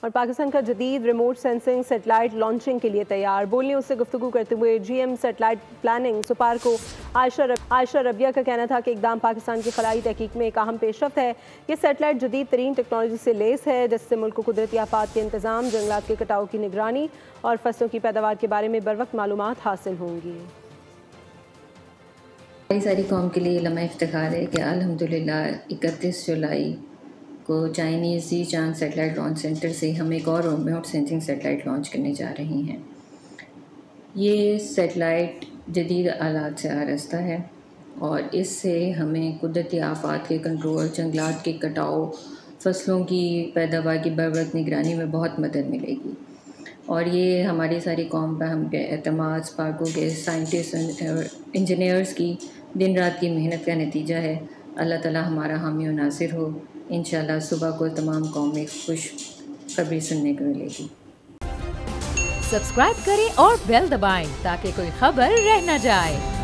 और पाकिस्तान का जदीद रिमोट सेंसिंग सेटेलाइट लॉन्चिंग के लिए तैयार। बोलने उससे गुफ्तगू करते हुए GM सेटेलाइट प्लानिंग सुपार को आयशा रबिया का कहना था कि इकदाम पाकिस्तान की खलाई तहकीक में एक अहम पेशरफ्त है। ये सेटेलाइट जदीद तरीन टेक्नोलॉजी से लेस है, जिससे मुल्क को कुदरती आफात के इंतजाम, जंगलात के कटाव की निगरानी और फसलों की पैदावार के बारे में बर वक्त मालूमात हासिल होंगी। सारी कौम के लिए लम्हा इफ्तिखार है कि अल्हम्दुलिल्लाह 31 जुलाई को चाइनीज़ ज़ीचांग सेटेलाइट लॉन्च सेंटर से हम एक और रिमोट सेंसिंग सेटेलाइट लॉन्च करने जा रहे हैं। ये सेटेलाइट जदीद आलात से आरास्ता है और इससे हमें कुदरती आफात के कंट्रोल, जंगलात के कटाव, फसलों की पैदावार की बर वक्त निगरानी में बहुत मदद मिलेगी। और ये हमारी सारी कौम पर हम पे एतमाद, स्पार्को के साइंटिस्ट और इंजीनियर्स की दिन रात की मेहनत का नतीजा है। अल्लाह ताला हमारा हामी और नासिर हो। इंशाल्लाह सुबह को तमाम कौम में खुश खबरी सुनने को मिलेगी। सब्सक्राइब करें और बेल दबाएं ताकि कोई खबर रह न जाए।